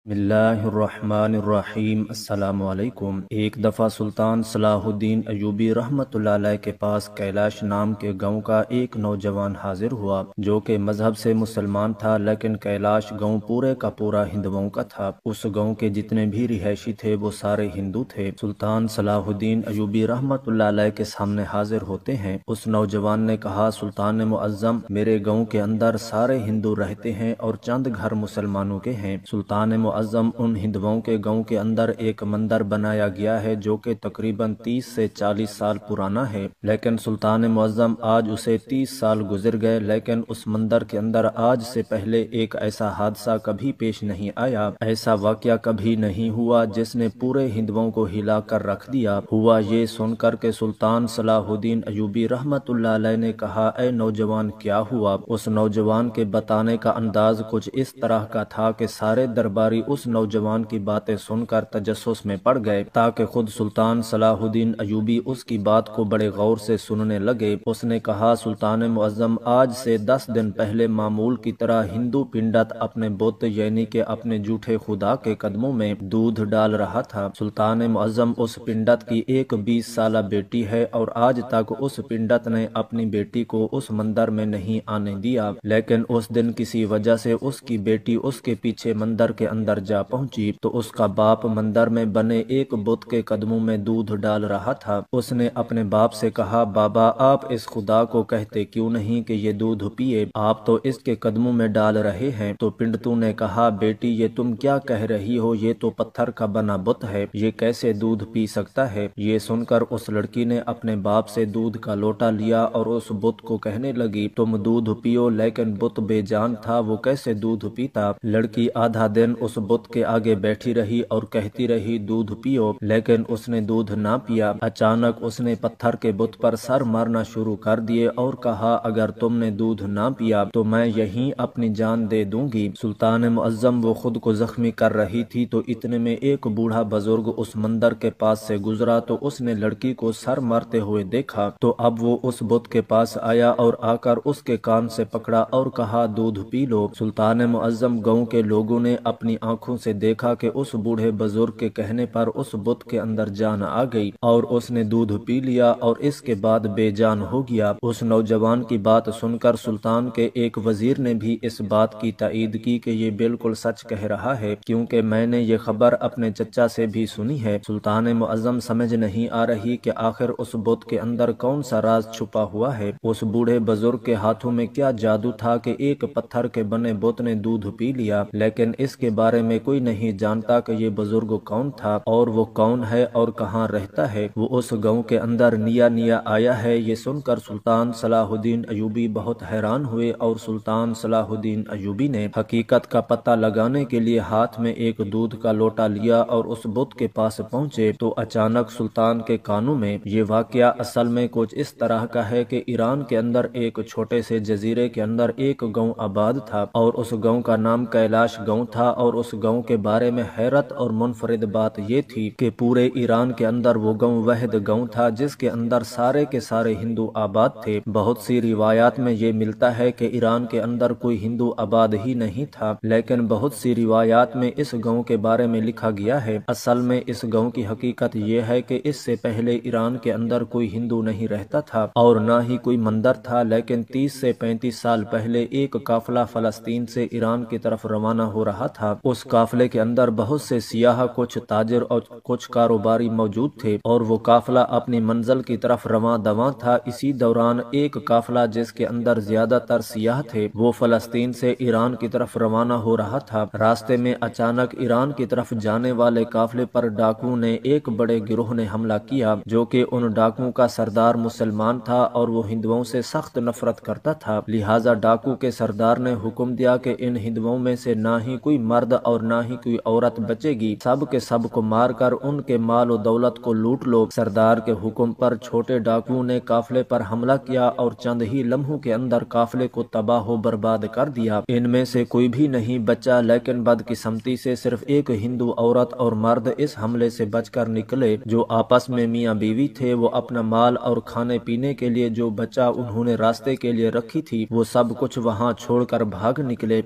بسم اللہ الرحمن الرحیم۔ السلام علیکم۔ ایک دفعہ سلطان صلاح الدین ایوبی رحمۃ اللہ علیہ کے پاس کیلاش نام کے گاؤں کا ایک نوجوان حاضر ہوا جو کہ مذہب سے مسلمان تھا، لیکن کیلاش گاؤں پورے کا پورا ہندوؤں کا تھا۔ اس گاؤں کے جتنے بھی رہائشی تھے وہ سارے ہندو تھے۔ سلطان صلاح الدین ایوبی رحمۃ اللہ علیہ کے سامنے حاضر ہوتے ہیں۔ اس نوجوان نے کہا، سلطان معظم، میرے گاؤں کے اندر سارے ہندو رہتے ہیں اور چند گھر مسلمانوں کے ہیں۔ سلطان معظم، ان ہندوؤں کے گاؤں کے اندر ایک مندر بنایا گیا ہے جو کہ تقریباً 30 سے 40 سال پرانا ہے، لیکن سلطان معظم آج اسے 30 سال گزر گئے، لیکن اس مندر کے اندر آج سے پہلے ایک ایسا حادثہ کبھی پیش نہیں آیا، ایسا واقعہ کبھی نہیں ہوا جس نے پورے ہندوؤں کو ہلا کر رکھ دیا۔ ہوا یہ سن کر کے سلطان صلاح الدین ایوبی رحمۃ اللہ علیہ نے کہا، اے نوجوان، کیا ہوا؟ اس نوجوان کے بتانے کا انداز کچھ اس طرح کا تھا کہ سارے درباری اس نوجوان کی باتیں سن کر تجسس میں پڑ گئے تاکہ خود سلطان صلاح الدین ایوبی اس کی بات کو بڑے غور سے سننے لگے۔ اس نے کہا، سلطان معظم، آج سے 10 دن پہلے معمول کی طرح ہندو پنڈت اپنے بت یعنی کہ اپنے جھوٹے خدا کے قدموں میں دودھ ڈال رہا تھا۔ سلطان معظم، اس پنڈت کی ایک 20 سالہ بیٹی ہے اور آج تک اس پنڈت نے اپنی بیٹی کو اس مندر میں نہیں آنے دیا، لیکن اس دن کسی وجہ سے اس کی بیٹی اس کے پیچھے مندر کے اندر جا پہنچی تو اس کا باپ مندر میں بنے ایک بت کے قدموں میں دودھ ڈال رہا تھا۔ اس نے اپنے باپ سے کہا، بابا، آپ اس خدا کو کہتے کیوں نہیں کہ یہ دودھ پیے؟ آپ تو اس کے قدموں میں ڈال رہے ہیں۔ تو پنڈتوں نے کہا، بیٹی، یہ تم کیا کہہ رہی ہو؟ یہ تو پتھر کا بنا بت ہے، یہ کیسے دودھ پی سکتا ہے؟ یہ سن کر اس لڑکی نے اپنے باپ سے دودھ کا لوٹا لیا اور اس بت کو کہنے لگی، تم دودھ پیو، لیکن بت بے جان تھا، وہ کیسے دودھ پیتا؟ لڑکی آدھا دن اس بت کے آگے بیٹھی رہی اور کہتی رہی، دودھ پیو، لیکن اس نے دودھ نہ پیا۔ اچانک اس نے پتھر کے بت پر سر مارنا شروع کر دیے اور کہا، اگر تم نے دودھ نہ پیا تو میں یہیں اپنی جان دے دوں گی۔ سلطان معظم، وہ خود کو زخمی کر رہی تھی تو اتنے میں ایک بوڑھا بزرگ اس مندر کے پاس سے گزرا تو اس نے لڑکی کو سر مارتے ہوئے دیکھا تو اب وہ اس بت کے پاس آیا اور آ کر اس کے کان سے پکڑا اور کہا، دودھ پی لو۔ سلطان معظم، گاؤں کے لوگوں نے اپنی آنکھوں سے دیکھا کہ اس بوڑھے بزرگ کے کہنے پر اس بت کے اندر جان آ گئی اور اس نے دودھ پی لیا اور اس کے بعد بے جان ہو گیا۔ اس نوجوان کی بات سن کر سلطان کے ایک وزیر نے بھی اس بات کی تائید کی کہ یہ بالکل سچ کہہ رہا ہے، کیونکہ میں نے یہ خبر اپنے چچا سے بھی سنی ہے۔ سلطان معظم سمجھ نہیں آ رہی کہ آخر اس بت کے اندر کون سا راز چھپا ہوا ہے۔ اس بوڑھے بزرگ کے ہاتھوں میں کیا جادو تھا کہ ایک پتھر کے بنے بت نے دودھ پی لیا، لیکن اس کے بارے میں کوئی نہیں جانتا کہ یہ بزرگ کون تھا اور وہ کون ہے اور کہاں رہتا ہے۔ وہ اس گاؤں کے اندر نیا نیا آیا ہے۔ یہ سن کر سلطان صلاح الدین ایوبی بہت حیران ہوئے اور سلطان صلاح الدین ایوبی نے حقیقت کا پتہ لگانے کے لیے ہاتھ میں ایک دودھ کا لوٹا لیا اور اس بت کے پاس پہنچے تو اچانک سلطان کے کانوں میں، یہ واقعہ اصل میں کچھ اس طرح کا ہے کہ ایران کے اندر ایک چھوٹے سے جزیرے کے اندر ایک گاؤں آباد تھا اور اس گاؤں کا نام کیلاش گاؤں تھا، اور اس گاؤں کے بارے میں حیرت اور منفرد بات یہ تھی کہ پورے ایران کے اندر وہ گاؤں واحد گاؤں تھا جس کے اندر سارے کے سارے ہندو آباد تھے۔ بہت سی روایات میں یہ ملتا ہے کہ ایران کے اندر کوئی ہندو آباد ہی نہیں تھا، لیکن بہت سی روایات میں اس گاؤں کے بارے میں لکھا گیا ہے۔ اصل میں اس گاؤں کی حقیقت یہ ہے کہ اس سے پہلے ایران کے اندر کوئی ہندو نہیں رہتا تھا اور نہ ہی کوئی مندر تھا، لیکن 30 سے 35 سال پہلے ایک قافلہ فلسطین سے ایران کی طرف روانہ ہو رہا تھا۔ اس قافلے کے اندر بہت سے سیاح، کچھ تاجر اور کچھ کاروباری موجود تھے اور وہ قافلہ اپنی منزل کی طرف رواں دواں تھا۔ اسی دوران ایک قافلہ جس کے اندر زیادہ تر سیاح تھے، وہ فلسطین سے ایران کی طرف روانہ ہو رہا تھا۔ راستے میں اچانک ایران کی طرف جانے والے قافلے پر ڈاکوؤں نے ایک بڑے گروہ نے حملہ کیا، جو کہ ان ڈاکوؤں کا سردار مسلمان تھا اور وہ ہندوؤں سے سخت نفرت کرتا تھا۔ لہٰذا ڈاکو کے سردار نے حکم دیا کہ ان ہندوؤں میں سے نہ ہی کوئی مرد اور نہ ہی کوئی عورت بچے گی، سب کے سب کو مار کر ان کے مال و دولت کو لوٹ لو۔ سردار کے حکم پر چھوٹے ڈاکوؤں نے قافلے پر حملہ کیا اور چند ہی لمحوں کے اندر قافلے کو تباہ و برباد کر دیا۔ ان میں سے کوئی بھی نہیں بچا، لیکن بدقسمتی سے صرف ایک ہندو عورت اور مرد اس حملے سے بچ کر نکلے، جو آپس میں میاں بیوی تھے۔ وہ اپنا مال اور کھانے پینے کے لیے جو بچا انہوں نے راستے کے لیے رکھی تھی وہ سب کچھ وہاں چھوڑ کر بھاگ نکلے۔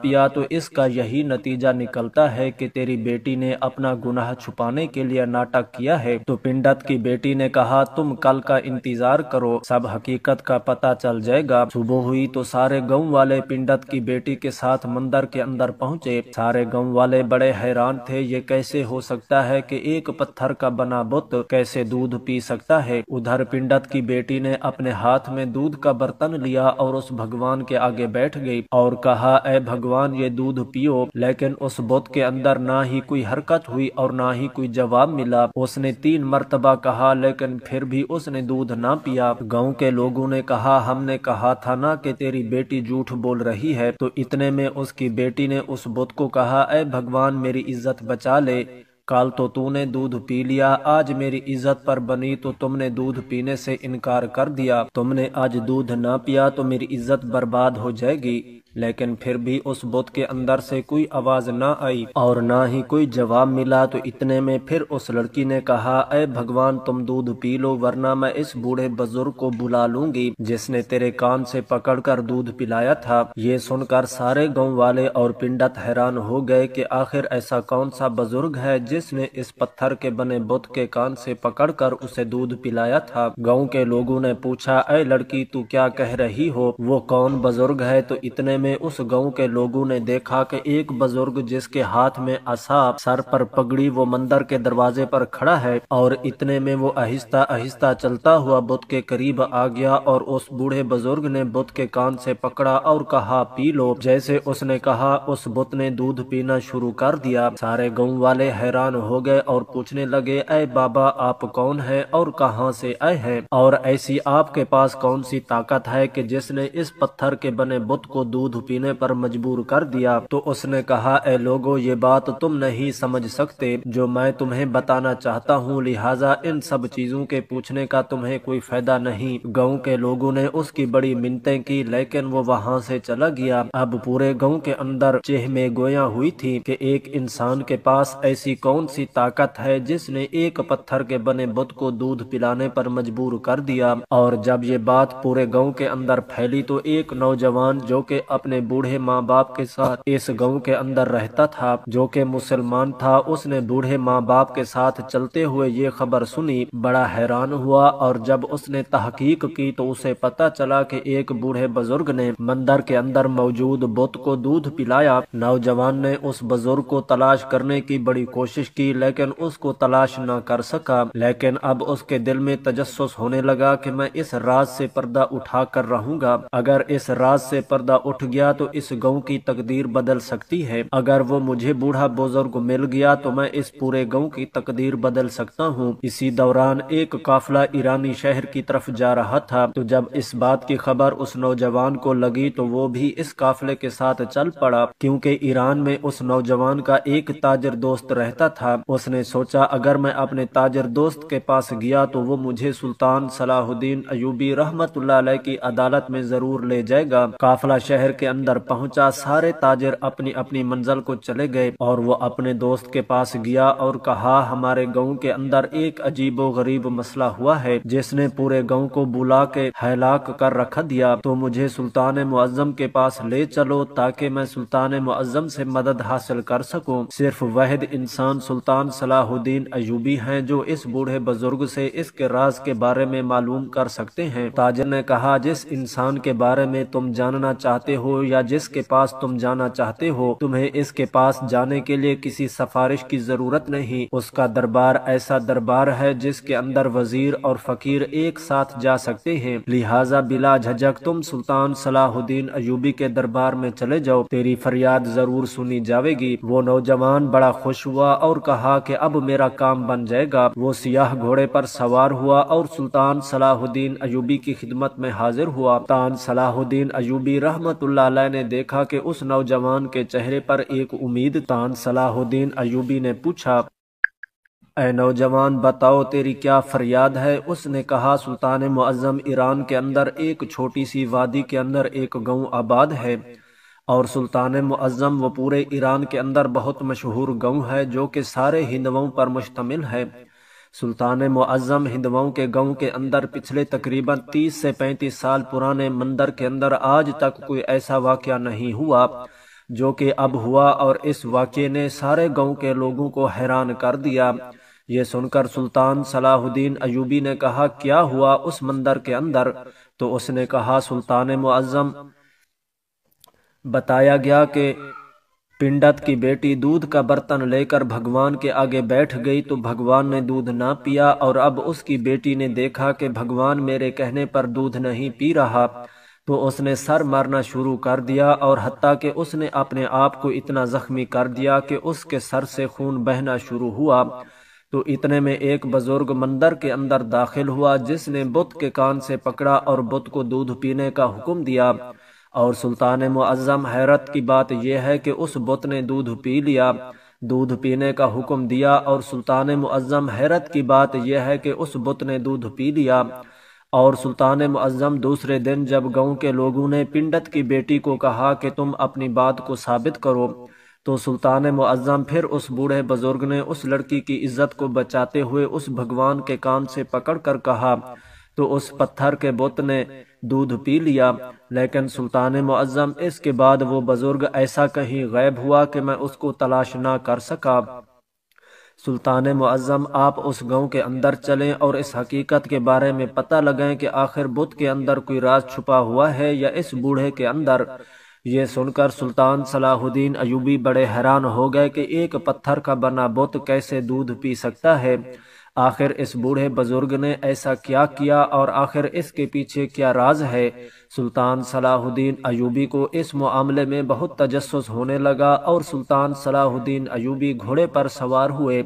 پیا تو اس کا یہی نتیجہ نکلتا ہے کہ تیری بیٹی نے اپنا گناہ چھپانے کے لیے ناٹک کیا ہے۔ تو پنڈت کی بیٹی نے کہا تم کل کا انتظار کرو، سب حقیقت کا پتہ چل جائے گا۔ صبح ہوئی تو سارے گاؤں والے پنڈت کی بیٹی کے ساتھ مندر کے اندر پہنچے۔ سارے گاؤں والے بڑے حیران تھے، یہ کیسے ہو سکتا ہے کہ ایک پتھر کا بنا بت کیسے دودھ پی سکتا ہے۔ ادھر پنڈت کی بیٹی نے اپنے ہاتھ میں دودھ کا برتن لیا اور اس بھگوان کے آگے بیٹھ گئی اور کہا اے بھگوان یہ دودھ پیو، لیکن اس بت کے اندر نہ ہی کوئی حرکت ہوئی اور نہ ہی کوئی جواب ملا۔ اس نے 3 مرتبہ کہا لیکن پھر بھی اس نے دودھ نہ پیا۔ گاؤں کے لوگوں نے کہا ہم نے کہا تھا نا کہ تیری بیٹی جھوٹ بول رہی ہے۔ تو اتنے میں اس کی بیٹی نے اس بت کو کہا اے بھگوان میری عزت بچا لے، کل تو نے دودھ پی لیا، آج میری عزت پر بنی تو تم نے دودھ پینے سے انکار کر دیا، تم نے آج دودھ نہ پیا تو میری عزت برباد ہو جائے گی۔ لیکن پھر بھی اس بت کے اندر سے کوئی آواز نہ آئی اور نہ ہی کوئی جواب ملا۔ تو اتنے میں پھر اس لڑکی نے کہا اے بھگوان تم دودھ پی لو ورنہ میں اس بوڑھے بزرگ کو بلا لوں گی جس نے تیرے کان سے پکڑ کر دودھ پلایا تھا۔ یہ سن کر سارے گاؤں والے اور پنڈت حیران ہو گئے کہ آخر ایسا کون سا بزرگ ہے جس نے اس پتھر کے بنے بت کے کان سے پکڑ کر اسے دودھ پلایا تھا۔ گاؤں کے لوگوں نے پوچھا اے لڑکی تو کیا کہہ رہی ہو، وہ کون بزرگ ہے؟ تو اتنے میں اس گاؤں کے لوگوں نے دیکھا کہ ایک بزرگ جس کے ہاتھ میں عصا، سر پر پگڑی، وہ مندر کے دروازے پر کھڑا ہے اور اتنے میں وہ آہستہ آہستہ چلتا ہوا بت کے قریب آ گیا اور اس بوڑھے بزرگ نے بت کے کان سے پکڑا اور کہا پی لو۔ جیسے اس نے کہا اس بت نے دودھ پینا شروع کر دیا۔ سارے گاؤں والے حیران ہو گئے اور پوچھنے لگے اے بابا آپ کون ہیں اور کہاں سے آئے ہیں اور ایسی آپ کے پاس کون سی طاقت ہے کہ جس نے اس پتھر کے بنے بت کو دودھ پینے پر مجبور کر دیا؟ تو اس نے کہا اے لوگو یہ بات تم نہیں سمجھ سکتے جو میں تمہیں بتانا چاہتا ہوں، لہٰذا ان سب چیزوں کے پوچھنے کا تمہیں کوئی فائدہ نہیں۔ گاؤں کے لوگوں نے اس کی بڑی منتیں کی لیکن وہ وہاں سے چلا گیا۔ اب پورے گاؤں کے اندر چہمے گویاں ہوئی تھی کہ ایک انسان کے پاس ایسی کون سی طاقت ہے جس نے ایک پتھر کے بنے بت کو دودھ پلانے پر مجبور کر دیا۔ اور جب یہ بات پورے گاؤں کے اندر پھیلی تو ایک نوجوان جو کہ اپنے بوڑھے ماں باپ کے ساتھ اس گاؤں کے اندر رہتا تھا، جو کہ مسلمان تھا، اس نے بوڑھے ماں باپ کے ساتھ چلتے ہوئے یہ خبر سنی، بڑا حیران ہوا اور جب اس نے تحقیق کی تو اسے پتا چلا کہ ایک بوڑھے بزرگ نے مندر کے اندر موجود بت کو دودھ پلایا۔ نوجوان نے اس بزرگ کو تلاش کرنے کی بڑی کوشش کی لیکن اس کو تلاش نہ کر سکا، لیکن اب اس کے دل میں تجسس ہونے لگا کہ میں اس راز سے پردہ اٹھا کر رہوں گا، اگر اس راز سے پردہ اٹھ گیا تو اس گاؤں کی تقدیر بدل سکتی ہے، اگر وہ مجھے بوڑھا بزرگ مل گیا تو میں اس پورے گاؤں کی تقدیر بدل سکتا ہوں۔ اسی دوران ایک قافلہ ایرانی شہر کی طرف جا رہا تھا، تو جب اس بات کی خبر اس نوجوان کو لگی تو وہ بھی اس قافلے کے ساتھ چل پڑا، کیونکہ ایران میں اس نوجوان کا ایک تاجر دوست رہتا تھا۔ اس نے سوچا اگر میں اپنے تاجر دوست کے پاس گیا تو وہ مجھے سلطان صلاح الدین ایوبی رحمت اللہ علیہ کی عدالت میں ضرور لے جائے گا۔ قافلہ شہر کے اندر پہنچا، سارے تاجر اپنی اپنی منزل کو چلے گئے اور وہ اپنے دوست کے پاس گیا اور کہا ہمارے گاؤں کے اندر ایک عجیب و غریب مسئلہ ہوا ہے جس نے پورے گاؤں کو بلا کے ہلاک کر رکھ دیا، تو مجھے سلطان معظم کے پاس لے چلو تاکہ میں سلطان معظم سے مدد حاصل کر سکوں۔ صرف واحد انسان سلطان صلاح الدین ایوبی ہیں جو اس بوڑھے بزرگ سے اس کے راز کے بارے میں معلوم کر سکتے ہیں۔ تاجر نے کہا جس انسان کے بارے میں تم جاننا چاہتے ہو یا جس کے پاس تم جانا چاہتے ہو، تمہیں اس کے پاس جانے کے لیے کسی سفارش کی ضرورت نہیں، اس کا دربار ایسا دربار ہے جس کے اندر وزیر اور فقیر ایک ساتھ جا سکتے ہیں، لہٰذا بلا جھجک تم سلطان صلاح الدین ایوبی کے دربار میں چلے جاؤ، تیری فریاد ضرور سنی جاوے گی۔ وہ نوجوان بڑا خوش ہوا اور کہا کہ اب میرا کام بن جائے گا۔ وہ سیاہ گھوڑے پر سوار ہوا اور سلطان صلاح الدین ایوبی کی خدمت میں حاضر ہوا۔ سلطان صلاح الدین ایوبی رحمت اللہ علیہ نے دیکھا کہ اس نوجوان کے چہرے پر ایک امید۔ سلطان صلاح الدین ایوبی نے پوچھا اے نوجوان بتاؤ تیری کیا فریاد ہے؟ اس نے کہا سلطان معظم ایران کے اندر ایک چھوٹی سی وادی کے اندر ایک گاؤں آباد ہے اور سلطان معظم وہ پورے ایران کے اندر بہت مشہور گاؤں ہے جو کہ سارے ہندوؤں پر مشتمل ہے۔ سلطان معظم ہندواؤں کے گاؤں کے اندر پچھلے تقریباً 30 سے 35 سال پرانے مندر کے اندر آج تک کوئی ایسا واقعہ نہیں ہوا جو کہ اب ہوا، اور اس واقعے نے سارے گاؤں کے لوگوں کو حیران کر دیا۔ یہ سن کر سلطان صلاح الدین ایوبی نے کہا، کیا ہوا اس مندر کے اندر؟ تو اس نے کہا، سلطان معظم، بتایا گیا کہ پنڈت کی بیٹی دودھ کا برتن لے کر بھگوان کے آگے بیٹھ گئی تو بھگوان نے دودھ نہ پیا، اور اب اس کی بیٹی نے دیکھا کہ بھگوان میرے کہنے پر دودھ نہیں پی رہا، تو اس نے سر مارنا شروع کر دیا، اور حتیٰ کہ اس نے اپنے آپ کو اتنا زخمی کر دیا کہ اس کے سر سے خون بہنا شروع ہوا۔ تو اتنے میں ایک بزرگ مندر کے اندر داخل ہوا جس نے بت کے کان سے پکڑا اور بت کو دودھ پینے کا حکم دیا، اور سلطان معظم حیرت کی بات یہ ہے کہ اس بت نے دودھ پی لیا، دودھ پینے کا حکم دیا، اور سلطان معظم حیرت کی بات یہ ہے کہ اس بت نے دودھ پی لیا۔ اور سلطان معظم دوسرے دن جب گاؤں کے لوگوں نے پنڈت کی بیٹی کو کہا کہ تم اپنی بات کو ثابت کرو، تو سلطان معظم پھر اس بوڑھے بزرگ نے اس لڑکی کی عزت کو بچاتے ہوئے اس بھگوان کے کان سے پکڑ کر کہا، تو اس پتھر کے بت نے دودھ پی لیا۔ لیکن سلطان معظم اس کے بعد وہ بزرگ ایسا کہیں غائب ہوا کہ میں اس کو تلاش نہ کر سکا۔ سلطان معظم، آپ اس گاؤں کے اندر چلیں اور اس حقیقت کے بارے میں پتہ لگائیں کہ آخر بت کے اندر کوئی راز چھپا ہوا ہے یا اس بوڑھے کے اندر۔ یہ سن کر سلطان صلاح الدین ایوبی بڑے حیران ہو گئے کہ ایک پتھر کا بنا بت کیسے دودھ پی سکتا ہے، آخر اس بوڑھے بزرگ نے ایسا کیا کیا اور آخر اس کے پیچھے کیا راز ہے۔ سلطان صلاح الدین ایوبی کو اس معاملے میں بہت تجسس ہونے لگا، اور سلطان صلاح الدین ایوبی گھوڑے پر سوار ہوئے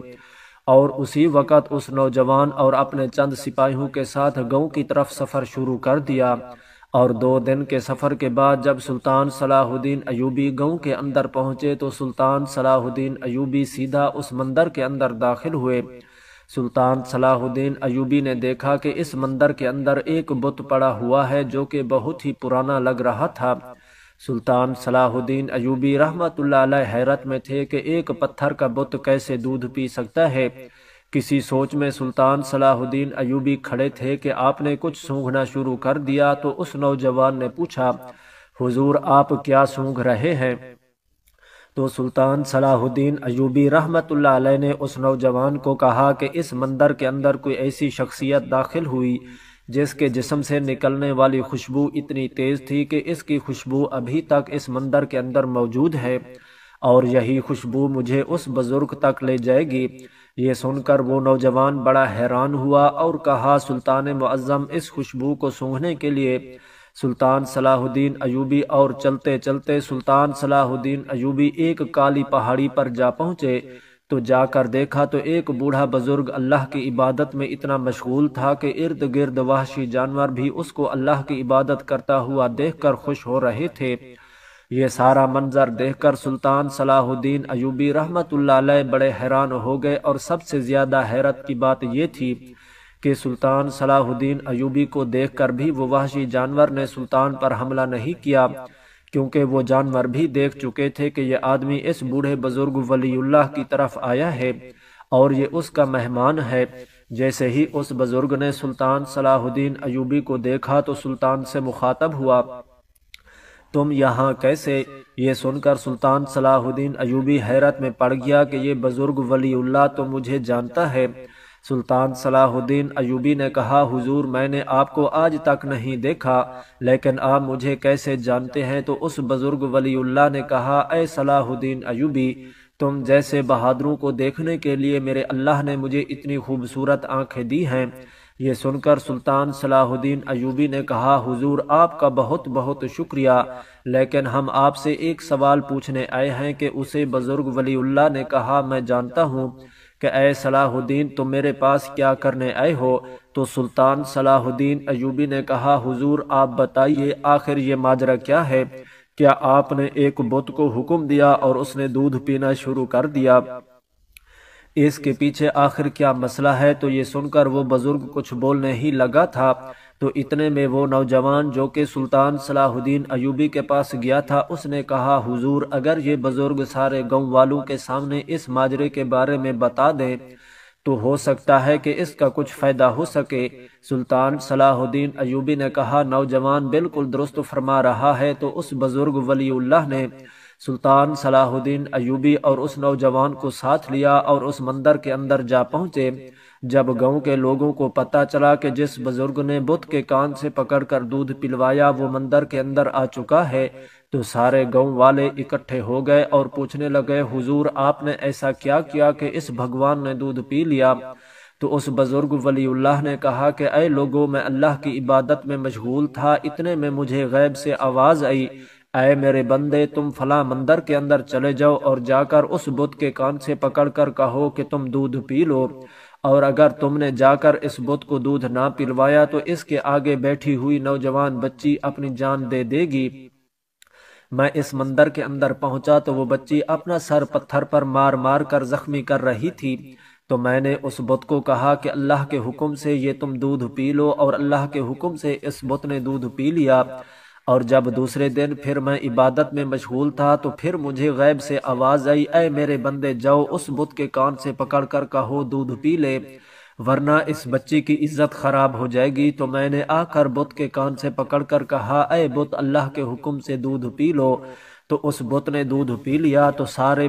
اور اسی وقت اس نوجوان اور اپنے چند سپاہیوں کے ساتھ گاؤں کی طرف سفر شروع کر دیا۔ اور 2 دن کے سفر کے بعد جب سلطان صلاح الدین ایوبی گاؤں کے اندر پہنچے تو سلطان صلاح الدین ایوبی سیدھا اس مندر کے اندر داخل ہوئے۔ سلطان صلاح الدین ایوبی نے دیکھا کہ اس مندر کے اندر ایک بت پڑا ہوا ہے جو کہ بہت ہی پرانا لگ رہا تھا۔ سلطان صلاح الدین ایوبی رحمت اللہ علیہ حیرت میں تھے کہ ایک پتھر کا بت کیسے دودھ پی سکتا ہے۔ کسی سوچ میں سلطان صلاح الدین ایوبی کھڑے تھے کہ آپ نے کچھ سونگھنا شروع کر دیا، تو اس نوجوان نے پوچھا، حضور آپ کیا سونگھ رہے ہیں؟ تو سلطان صلاح الدین ایوبی رحمت اللہ علیہ نے اس نوجوان کو کہا کہ اس مندر کے اندر کوئی ایسی شخصیت داخل ہوئی جس کے جسم سے نکلنے والی خوشبو اتنی تیز تھی کہ اس کی خوشبو ابھی تک اس مندر کے اندر موجود ہے، اور یہی خوشبو مجھے اس بزرگ تک لے جائے گی۔ یہ سن کر وہ نوجوان بڑا حیران ہوا اور کہا، سلطان معظم، اس خوشبو کو سونگھنے کے لیے سلطان صلاح الدین ایوبی اور چلتے چلتے سلطان صلاح الدین ایوبی ایک کالی پہاڑی پر جا پہنچے۔ تو جا کر دیکھا تو ایک بوڑھا بزرگ اللہ کی عبادت میں اتنا مشغول تھا کہ ارد گرد وحشی جانور بھی اس کو اللہ کی عبادت کرتا ہوا دیکھ کر خوش ہو رہے تھے۔ یہ سارا منظر دیکھ کر سلطان صلاح الدین ایوبی رحمت اللہ علیہ بڑے حیران ہو گئے، اور سب سے زیادہ حیرت کی بات یہ تھی کہ سلطان صلاح الدین ایوبی کو دیکھ کر بھی وہ وحشی جانور نے سلطان پر حملہ نہیں کیا، کیونکہ وہ جانور بھی دیکھ چکے تھے کہ یہ آدمی اس بوڑھے بزرگ ولی اللہ کی طرف آیا ہے اور یہ اس کا مہمان ہے۔ جیسے ہی اس بزرگ نے سلطان صلاح الدین ایوبی کو دیکھا تو سلطان سے مخاطب ہوا، تم یہاں کیسے؟ یہ سن کر سلطان صلاح الدین ایوبی حیرت میں پڑ گیا کہ یہ بزرگ ولی اللہ تو مجھے جانتا ہے۔ سلطان صلاح الدین ایوبی نے کہا، حضور میں نے آپ کو آج تک نہیں دیکھا، لیکن آپ مجھے کیسے جانتے ہیں؟ تو اس بزرگ ولی اللہ نے کہا، اے صلاح الدین ایوبی، تم جیسے بہادروں کو دیکھنے کے لیے میرے اللہ نے مجھے اتنی خوبصورت آنکھیں دی ہیں۔ یہ سن کر سلطان صلاح الدین ایوبی نے کہا، حضور آپ کا بہت بہت شکریہ، لیکن ہم آپ سے ایک سوال پوچھنے آئے ہیں۔ کہ اسے بزرگ ولی اللہ نے کہا، میں جانتا ہوں کہ اے صلاح الدین تم میرے پاس کیا کرنے آئے ہو۔ تو سلطان صلاح الدین ایوبی نے کہا، حضور آپ بتائیے آخر یہ ماجرا کیا ہے؟ کیا آپ نے ایک بت کو حکم دیا اور اس نے دودھ پینا شروع کر دیا؟ اس کے پیچھے آخر کیا مسئلہ ہے؟ تو یہ سن کر وہ بزرگ کچھ بولنے ہی لگا تھا، تو اتنے میں وہ نوجوان جو کہ سلطان صلاح الدین ایوبی کے پاس گیا تھا اس نے کہا، حضور اگر یہ بزرگ سارے گاؤں والوں کے سامنے اس ماجرے کے بارے میں بتا دیں تو ہو سکتا ہے کہ اس کا کچھ فائدہ ہو سکے۔ سلطان صلاح الدین ایوبی نے کہا نوجوان بالکل درست فرما رہا ہے۔ تو اس بزرگ ولی اللہ نے سلطان صلاح الدین ایوبی اور اس نوجوان کو ساتھ لیا اور اس مندر کے اندر جا پہنچے۔ جب گاؤں کے لوگوں کو پتہ چلا کہ جس بزرگ نے بت کے کان سے پکڑ کر دودھ پلوایا وہ مندر کے اندر آ چکا ہے تو سارے گاؤں والے اکٹھے ہو گئے اور پوچھنے لگے حضور آپ نے ایسا کیا کیا کہ اس بھگوان نے دودھ پی لیا؟ تو اس بزرگ ولی اللہ نے کہا کہ اے لوگوں میں اللہ کی عبادت میں مشغول تھا، اتنے میں مجھے غیب سے آواز آئی اے میرے بندے تم فلاں مندر کے اندر چلے جاؤ اور جا کر اس بت کے کان سے پکڑ کر کہو کہ تم دودھ پی لو، اور اگر تم نے جا کر اس بت کو دودھ نہ پلوایا تو اس کے آگے بیٹھی ہوئی نوجوان بچی اپنی جان دے دے گی۔ میں اس مندر کے اندر پہنچا تو وہ بچی اپنا سر پتھر پر مار مار کر زخمی کر رہی تھی۔ تو میں نے اس بت کو کہا کہ اللہ کے حکم سے یہ تم دودھ پی لو، اور اللہ کے حکم سے اس بت نے دودھ پی لیا۔ اور جب دوسرے دن پھر میں عبادت میں مشغول تھا تو پھر مجھے غیب سے آواز آئی اے میرے بندے جاؤ اس بت کے کان سے پکڑ کر کہو دودھ پی لے ورنہ اس بچی کی عزت خراب ہو جائے گی۔ تو میں نے آ کر بت کے کان سے پکڑ کر کہا اے بت اللہ کے حکم سے دودھ پی لو، تو اس بت نے دودھ پی لیا۔ تو سارے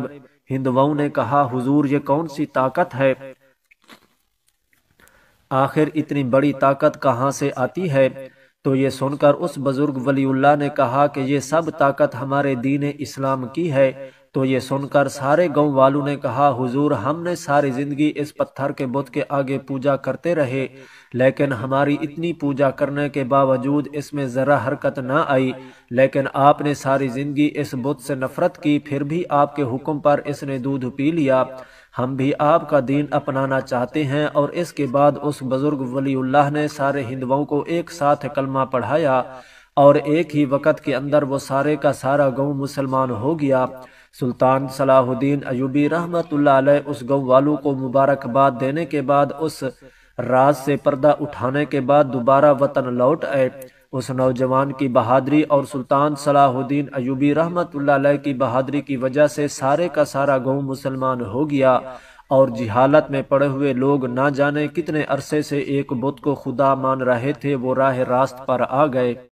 ہندوؤں نے کہا حضور یہ کون سی طاقت ہے؟ آخر اتنی بڑی طاقت کہاں سے آتی ہے؟ تو یہ سن کر اس بزرگ ولی اللہ نے کہا کہ یہ سب طاقت ہمارے دین اسلام کی ہے۔ تو یہ سن کر سارے گاؤں والوں نے کہا حضور ہم نے ساری زندگی اس پتھر کے بت کے آگے پوجا کرتے رہے، لیکن ہماری اتنی پوجا کرنے کے باوجود اس میں ذرا حرکت نہ آئی، لیکن آپ نے ساری زندگی اس بت سے نفرت کی پھر بھی آپ کے حکم پر اس نے دودھ پی لیا۔ ہم بھی آپ کا دین اپنانا چاہتے ہیں۔ اور اس کے بعد اس بزرگ ولی اللہ نے سارے ہندوؤں کو ایک ساتھ کلمہ پڑھایا اور ایک ہی وقت کے اندر وہ سارے کا سارا گاؤں مسلمان ہو گیا۔ سلطان صلاح الدین ایوبی رحمت اللہ علیہ اس گاؤں والوں کو مبارکباد دینے کے بعد اس راز سے پردہ اٹھانے کے بعد دوبارہ وطن لوٹ آئے۔ اس نوجوان کی بہادری اور سلطان صلاح الدین ایوبی رحمت اللہ علیہ کی بہادری کی وجہ سے سارے کا سارا گاؤں مسلمان ہو گیا، اور جہالت میں پڑے ہوئے لوگ نہ جانے کتنے عرصے سے ایک بت کو خدا مان رہے تھے وہ راہ راست پر آ گئے۔